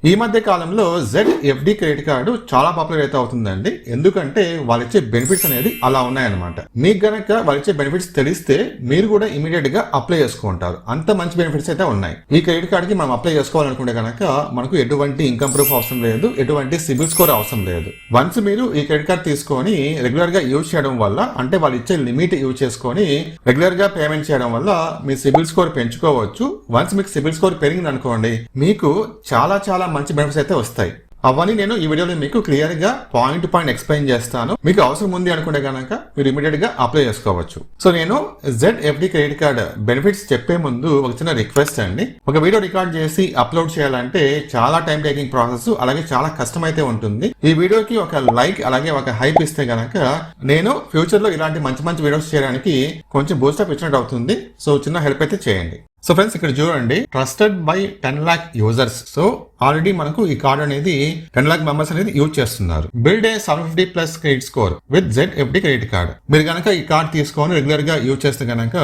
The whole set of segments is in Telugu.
ఈ మధ్య కాలంలో ZFD క్రెడిట్ కార్డు చాలా పాపులర్ అయితే అవుతుందండి. ఎందుకంటే వాళ్ళు ఇచ్చే బెనిఫిట్స్ అనేది అలా ఉన్నాయన్నమాట. మీకు గనక వాళ్ళు ఇచ్చే బెనిఫిట్స్ తెలిస్తే మీరు కూడా ఇమీడియట్ గా అప్లై చేసుకుంటారు. అంత మంచి బెనిఫిట్స్ అయితే ఉన్నాయి. ఈ క్రెడిట్ కార్డ్ కి మనం అప్లై చేసుకోవాలనుకుంటే గనక మనకు ఎటువంటి ఇన్కమ్ ప్రూఫ్ అవసరం లేదు, ఎటువంటి సిబిల్ స్కోర్ అవసరం లేదు. వన్స్ మీరు ఈ క్రెడిట్ కార్డ్ తీసుకొని రెగ్యులర్ గా యూజ్ చేయడం వల్ల, అంటే వాళ్ళు ఇచ్చే లిమిట్ యూజ్ చేసుకొని రెగ్యులర్ గా పేమెంట్ చేయడం వల్ల మీ సిబిల్ స్కోర్ పెంచుకోవచ్చు. వన్స్ మీకు సిబిల్ స్కోర్ పెరిగింది అనుకోండి, మీకు చాలా మంచి బెనిఫిట్స్ అయితే వస్తాయి. అవన్నీ నేను ఈ వీడియోలో మీకు క్లియర్ గా పాయింట్ టు పాయింట్ ఎక్స్ప్లెయిన్ చేస్తాను. మీకు అవసరం ఉంది అనుకుంటే కనుక మీరు ఇమీడియట్ గా అప్లై చేసుకోవచ్చు. సో నేను ZFD క్రెడిట్ కార్డ్ బెనిఫిట్స్ చెప్పే ముందు ఒక చిన్న రిక్వెస్ట్ అండి. ఒక వీడియో రికార్డ్ చేసి అప్లోడ్ చేయాలంటే చాలా టైం టేకింగ్ ప్రాసెస్, అలాగే చాలా కష్టం అయితే ఉంటుంది. ఈ వీడియోకి ఒక లైక్ అలాగే ఒక హైప్ ఇస్తే గనక నేను ఫ్యూచర్ లో ఇలాంటి మంచి వీడియోస్ చేయడానికి కొంచెం బూస్టప్ ఇచ్చినట్టు అవుతుంది. సో చిన్న హెల్ప్ అయితే చేయండి. సో ఫ్రెండ్స్, ఇక్కడ చూడండి, trusted by 10 lakh users. So already మనకు ఈ కార్డ్ అనేది 10 lakh మెంబర్స్ అనేది యూజ్ చేస్తున్నారు. Build a 750+ credit score with ZFD credit card. మీరు కనుక ఈ కార్డ్ తీసుకొని రెగ్యులర్ గా యూజ్ చేస్తే కనుక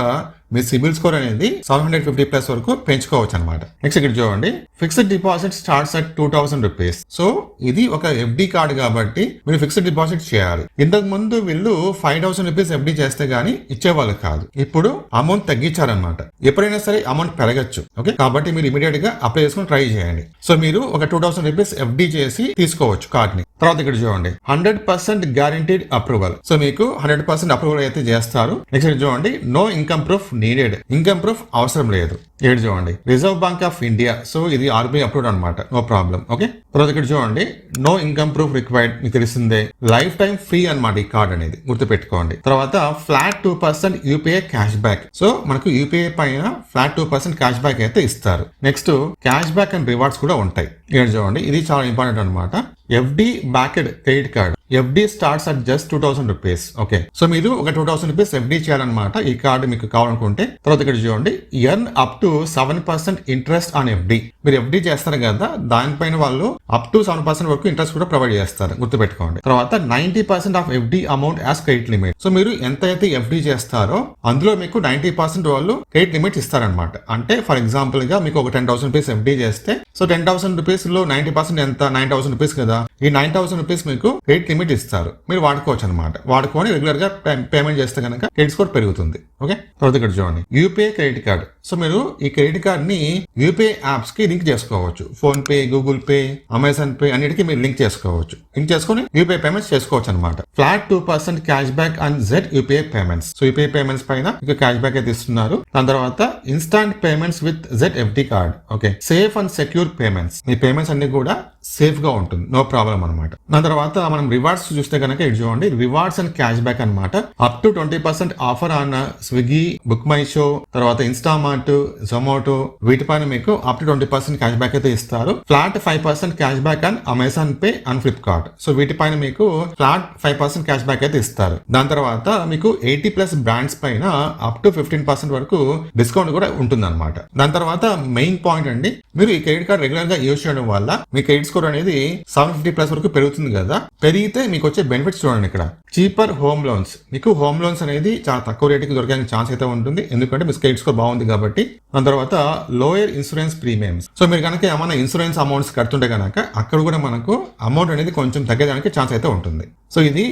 మీ సిబిల్ స్కోర్ అనేది 750+ వరకు పెంచుకోవచ్చు అనమాట. నెక్స్ట్ ఇక్కడ చూడండి, fixed deposit starts at 2000 rupees. So ఇది ఒక FD కార్డ్ కాబట్టి మీరు ఫిక్స్డ్ డిపాజిట్ చేయాలి. ఇంతకు ముందు వీళ్ళు 5000 రూపీస్ FD చేస్తే గానీ ఇచ్చేవాళ్ళు కాదు. ఇప్పుడు అమౌంట్ తగ్గించారనమాట. ఎప్పుడైనా సరే అమౌంట్ పెరగచ్చు. ఓకే, కాబట్టి మీరు ఇమీడియట్ గా అప్లై చేసుకుని ట్రై చేయండి. సో మీరు ఒక 2000 రూపీస్ FD చేసి తీసుకోవచ్చు కార్డ్ ని. తర్వాత ఇక్కడ చూడండి, 100% గ్యారంటీడ్ అప్రూవల్. సో మీకు 100% అప్రూవల్ అయితే చేస్తారు. నెక్స్ట్ చూడండి, no income proof needed. Income proof అవసరం లేదు. ఇక్కడ చూడండి, reserve bank of India. So ఇది RBI అప్రూవ్డ్ అనమాట, నో ప్రాబ్లం. ఓకే, తర్వాత ఇక్కడ చూడండి, నో ఇన్కమ్ ప్రూఫ్ రిక్వైర్డ్. మీకు తెలిసిందే, లైఫ్ టైం ఫ్రీ అనమాట ఈ కార్డ్ అనేది, గుర్తుపెట్టుకోండి. తర్వాత flat 2% UPI cash back. So మనకు UPI పైన ఫ్లాట్ 2% క్యాష్ బ్యాక్ అయితే ఇస్తారు. Next cash back and rewards కూడా ఉంటాయి. ఇక్కడ చూడండి, ఇది చాలా ఇంపార్టెంట్ అనమాట. FD backed credit card. FD starts at just 2000 rupees. Okay, so మీరు ఒక 2000 రూపీస్ FD చేయాలన్నమాట ఈ కార్డు మీకు కావాలనుకుంటే. తర్వాత ఇక్కడ చూడండి, earn up to 7% interest on FD. మీరు FD చేస్తారు కదా, దానిపైన వాళ్ళు అప్ టు 7% వరకు ఇంట్రెస్ట్ కూడా ప్రొవైడ్ చేస్తారు, గుర్తుపెట్టుకోండి. తర్వాత 90% of FD amount as credit limit. So మీరు ఎంత అయితే FD చేస్తారో అందులో మీకు 90% వాళ్ళు క్రెడిట్ లిమిట్ ఇస్తారనమాట. అంటే ఫర్ ఎగ్జాంపుల్ గా మీకు ఒక 10,000 రూపీస్ FD చేస్తే, సో 10,000 రూపీస్ లో 90% ఎంత, 9,000 రూపీస్ కదా. ఈ 9,000 రూపీస్ మీకు క్రెడిట్ లిమిట్ ఇస్తారు. మీరు వాడుకోవచ్చు అనమాట. వాడుకొని రెగ్యులర్ గా పేమెంట్ చేస్తే కనుక క్రెడిట్ స్కోర్ పెరుగుతుంది. ఓకే, తర్వాత ఇక్కడ చూడండి, UPI క్రెడిట్ కార్డ్. సో మీరు ఈ క్రెడిట్ కార్డ్ ని UPI యాప్స్ కి లింక్ చేసుకోవచ్చు. Phone pay, Google pay, Amazon pay అన్నిటికీ మీరు లింక్ చేసుకోవచ్చు. లింక్ చేసుకుని UPI పేమెంట్స్ చేసుకోవచ్చు అనమాట. Flat 2% cash back on UPI payments. So UPI payments పైన మీకు క్యాష్ బ్యాక్ అయితే ఇస్తున్నారు. దాని తర్వాత instant payments with ZFD card. Okay, safe and secure payments. Me payments అన్ని కూడా సేఫ్ గా ఉంటుంది, నో ప్రాబ్లం అనమాట. దాని తర్వాత మనం రివార్డ్స్ చూస్తే కనుక ఇది చూడండి, రివార్డ్స్ అండ్ క్యాష్ బ్యాక్ అనమాట. Up to 20% offer on Swiggy, book my show, తర్వాత ఇన్స్టామార్ట్, జొమాటో, వీటిపైన మీకు అప్ టు 20% క్యాష్ బ్యాక్ అయితే ఇస్తారు. Flat 5% cash back on Amazon pay and Flipkart. So వీటిపైన మీకు ఫ్లాట్ 5% క్యాష్ బ్యాక్ అయితే ఇస్తారు. దాని తర్వాత మీకు 80+ బ్రాండ్స్ పైన అప్ టు 15% వరకు డిస్కౌంట్ కూడా ఉంటుంది అనమాట. దాని తర్వాత మెయిన్ పాయింట్ అండి, మీరు ఈ క్రెడిట్ కార్డ్ రెగ్యులర్ గా యూజ్ చేయడం వల్ల మీ క్రెడిట్ స్కోర్ అనేది 750+ వరకు పెరుగుతుంది కదా. పెరిగితే మీకు వచ్చే బెనిఫిట్స్ చూడండి. ఇక్కడ చీపర్ హోమ్ లోన్స్. మీకు హోమ్ లోన్స్ అనేది చాలా తక్కువ రేటుకి దొరకడానికి ఛాన్స్ అయితే ఉంటుంది, ఎందుకంటే మీ క్రెడిట్ స్కోర్ బాగుంది కాబట్టి. దాని తర్వాత లోయర్ ఇన్సూరెన్స్ ప్రీమియమ్స్. సో మీరు కనుక ఏమైనా ఇన్సూరెన్స్ అమౌంట్స్ కడుతుంటే కనుక అక్కడ కూడా మనకు అమౌంట్ అనేది కొంచెం తగ్గడానికి ఛాన్స్ అయితే ఉంటుంది. సో ఇది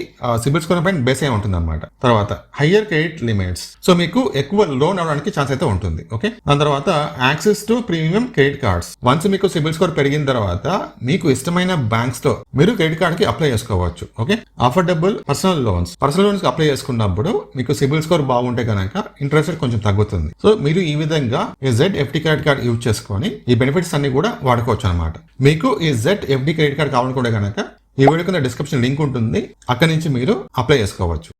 సిబిల్ స్కోర్ పైన బేస్ అయి ఉంటుంది అనమాట. తర్వాత హయ్యర్ క్రెడిట్ లిమిట్స్. సో మీకు ఎక్కువ లోన్ అవడానికి ఛాన్స్ అయితే ఉంటుంది. ఓకే, దాని తర్వాత access to premium credit cards. Once మీకు సిబిల్ స్కోర్ పెరిగిన తర్వాత మీకు ఇష్టమైన బ్యాంక్స్ తో మీరు క్రెడిట్ కార్డ్ కి అప్లై చేసుకోవచ్చు. ఓకే, అఫోర్డబుల్ పర్సనల్ లోన్స్ కి అప్లై చేసుకున్నప్పుడు మీకు సిబిల్ స్కోర్ బాగుంటే కనుక ఇంట్రెస్ట్ రేట్ కొంచెం తగ్గుతుంది. సో మీరు ఈ విధంగా ఈ ZFD క్రెడిట్ కార్డ్ యూజ్ చేసుకొని ఈ బెనిఫిట్స్ అన్ని కూడా వాడుకోవచ్చు అనమాట. మీకు ఈ ZFD క్రెడిట్ కార్డ్ కావాలనుకుంటే కనుక ఈ వీడియో కింద డిస్క్రిప్షన్ లింక్ ఉంటుంది, అక్కడి నుంచి మీరు అప్లై చేసుకోవచ్చు.